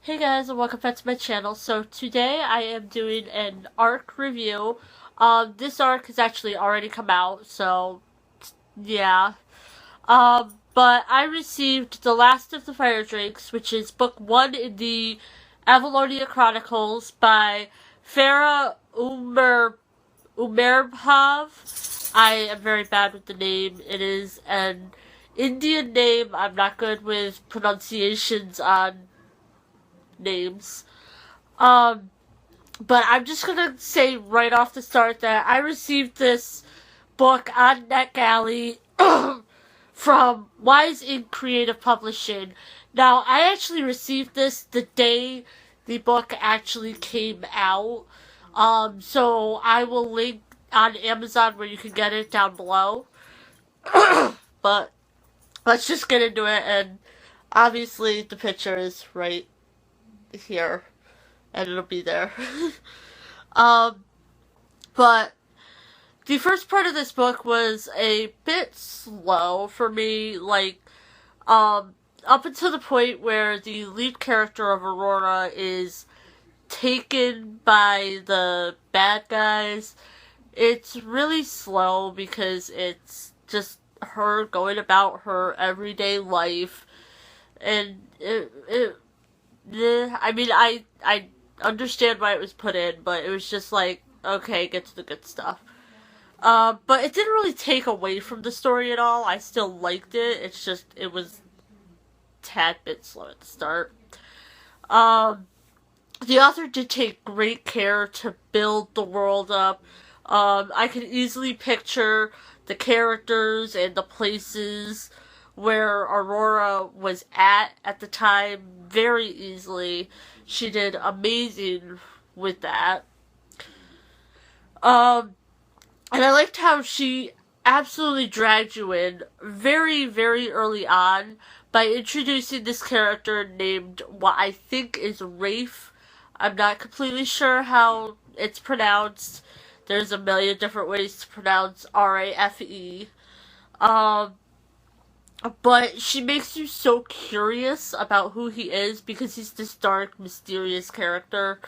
Hey guys, and welcome back to my channel. So today I am doing an arc review. This arc has actually already come out, so yeah. But I received The Last of the Firedrakes, which is book 1 in the Avalonia Chronicles by Farah Oomerbhoy. I am very bad with the name. It is an Indian name. I'm not good with pronunciations on names. But I'm just gonna say right off the start that I received this book on Netgalley from Wise Ink Creative Publishing. Now, I actually received this the day the book actually came out. So I will link on Amazon where you can get it down below. But let's just get into it, and obviously the picture is right here, and it'll be there. But the first part of this book was a bit slow for me, up until the point where the lead character of Aurora is taken by the bad guys. It's really slow because it's just her going about her everyday life, and I mean, I understand why it was put in, but it was just like, okay, get to the good stuff. But it didn't really take away from the story at all. I still liked it. It's just, it was a tad bit slow at the start. The author did take great care to build the world up. I can easily picture the characters and the places where Aurora was at the time very easily. She did amazing with that. And I liked how she absolutely dragged you in very, very early on by introducing this character named what I think is Rafe. I'm not completely sure how it's pronounced. There's a million different ways to pronounce R-A-F-E. But she makes you so curious about who he is because he's this dark, mysterious character.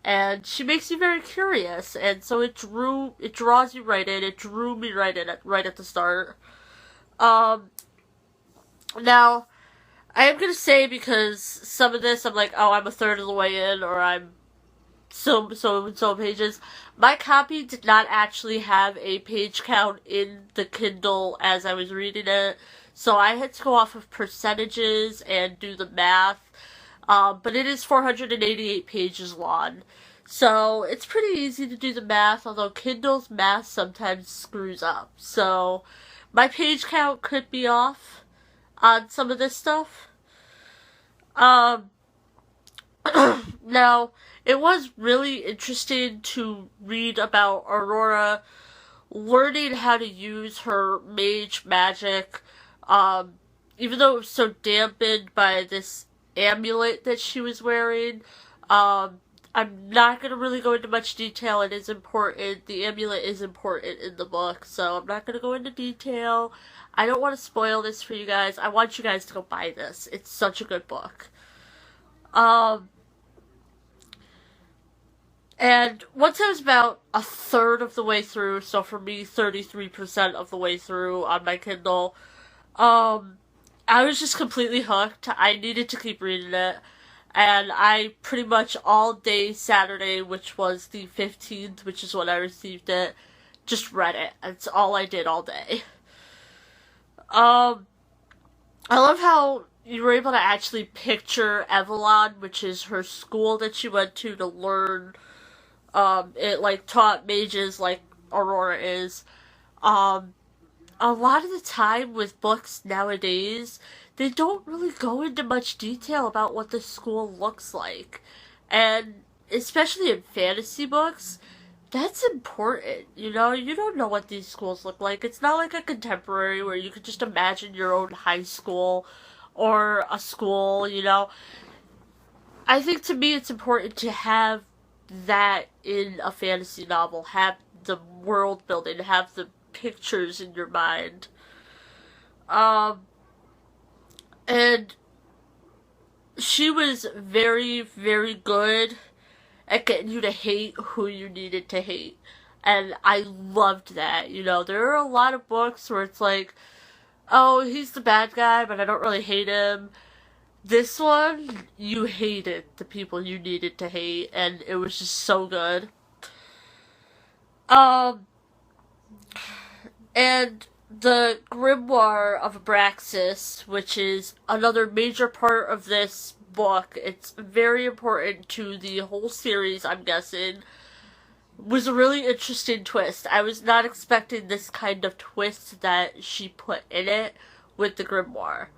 And she makes you very curious, and so it draws you right in. It drew me right in right at the start. Now, I am gonna say, because some of this I'm like, oh, I'm a third of the way in, or I'm so pages. My copy did not actually have a page count in the Kindle as I was reading it, so I had to go off of percentages and do the math. But it is 488 pages long. So it's pretty easy to do the math, although Kindle's math sometimes screws up. So my page count could be off on some of this stuff. Now, it was really interesting to read about Aurora learning how to use her mage magic, even though it was so dampened by this amulet that she was wearing. I'm not going to really go into much detail. It is important. The amulet is important in the book, so I'm not going to go into detail. I don't want to spoil this for you guys. I want you guys to go buy this. It's such a good book. And once I was about a third of the way through, so for me, 33% of the way through on my Kindle, I was just completely hooked. I needed to keep reading it. And I pretty much all day Saturday, which was the 15th, which is when I received it, just read it. That's all I did all day. I love how you were able to actually picture Avalon, which is her school that she went to learn. It, taught mages like Aurora is. A lot of the time with books nowadays, they don't really go into much detail about what the school looks like. And especially in fantasy books, that's important. You know, you don't know what these schools look like. It's not like a contemporary where you could just imagine your own high school or a school, you know. I think to me it's important to have that in a fantasy novel, have the world building, have the pictures in your mind. And she was very, very good at getting you to hate who you needed to hate. And I loved that. You know, there are a lot of books where it's like, oh, he's the bad guy, but I don't really hate him. This one, you hated the people you needed to hate, and it was just so good. Um, and the Grimoire of Abraxas, which is another major part of this book, it's very important to the whole series, I'm guessing, was a really interesting twist. I was not expecting this kind of twist that she put in it with the Grimoire.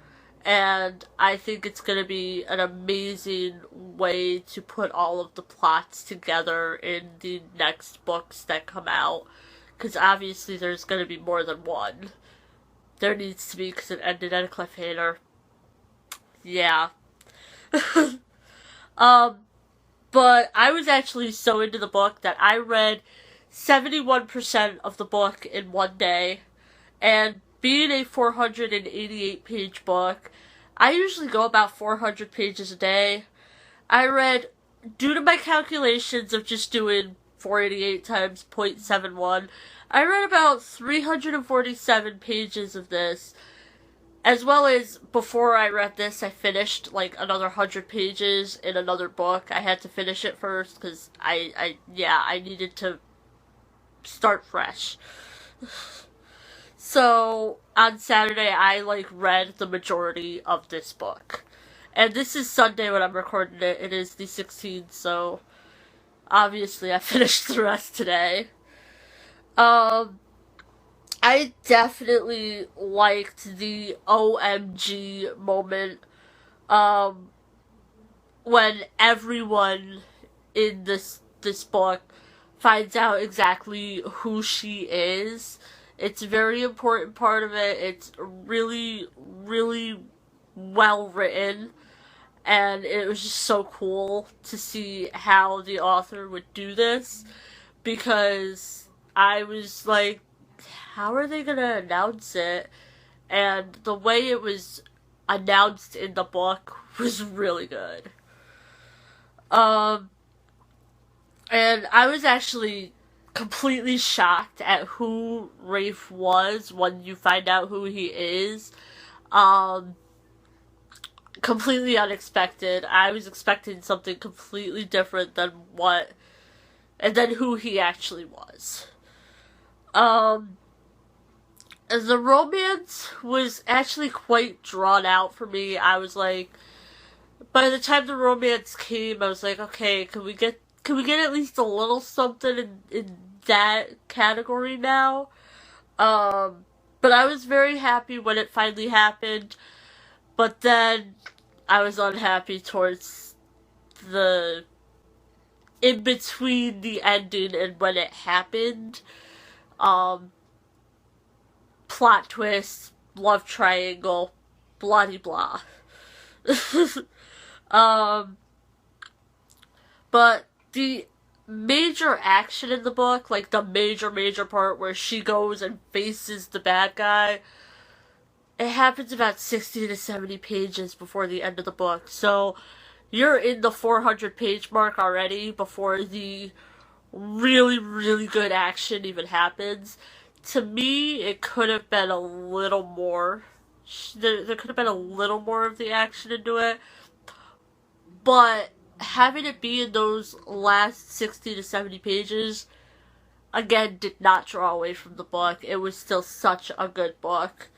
And I think it's going to be an amazing way to put all of the plots together in the next books that come out. Because obviously there's going to be more than one. There needs to be, because it ended at a cliffhanger. Yeah. But I was actually so into the book that I read 71% of the book in one day. And being a 488 page book, I usually go about 400 pages a day. I read, due to my calculations of just doing 488 times 0.71, I read about 347 pages of this. As well as, before I read this, I finished like another 100 pages in another book. I had to finish it first, because I needed to start fresh. So, on Saturday, I, read the majority of this book. And this is Sunday when I'm recording it. It is the 16th, so obviously I finished the rest today. I definitely liked the OMG moment, when everyone in this book finds out exactly who she is. It's a very important part of it. It's really, really well written. And it was just so cool to see how the author would do this. Because I was like, how are they gonna announce it? And the way it was announced in the book was really good. And I was actually completely shocked at who Rafe was when you find out who he is. Completely unexpected. I was expecting something completely different than who he actually was. The romance was actually quite drawn out for me. I was like, by the time the romance came, I was like, okay, can we get at least a little something in that category now? But I was very happy when it finally happened. But then I was unhappy towards in between the ending and when it happened. Plot twist, love triangle, blah de blah. But the major action in the book, like the major part where she goes and faces the bad guy, it happens about 60 to 70 pages before the end of the book. So you're in the 400 page mark already before the really, really good action even happens. To me, it could have been a little more. There could have been a little more of the action into it. But having it be in those last 60 to 70 pages, again, did not draw away from the book. It was still such a good book.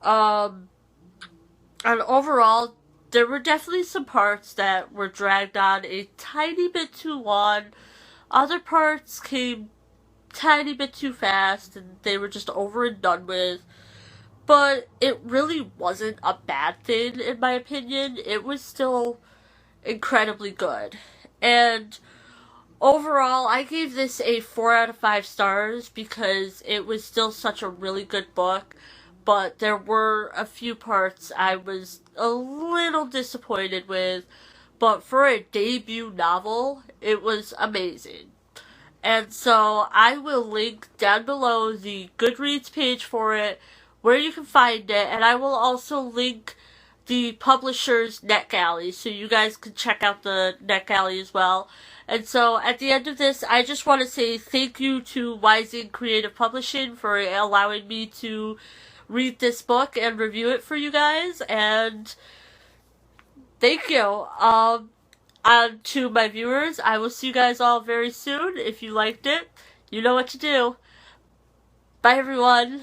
And overall, there were definitely some parts that were dragged on a tiny bit too long. Other parts came tiny bit too fast, and they were just over and done with. But it really wasn't a bad thing, in my opinion. It was still incredibly good. And overall, I gave this a 4 out of 5 stars because it was still such a really good book. But there were a few parts I was a little disappointed with. But for a debut novel, it was amazing. And so I will link down below the Goodreads page for it, where you can find it, and I will also link the publisher's Netgalley, so you guys can check out the Netgalley as well. And so at the end of this, I just want to say thank you to Rising Creative Publishing for allowing me to read this book and review it for you guys, and thank you. And to my viewers, I will see you guys all very soon. If you liked it, you know what to do. Bye, everyone.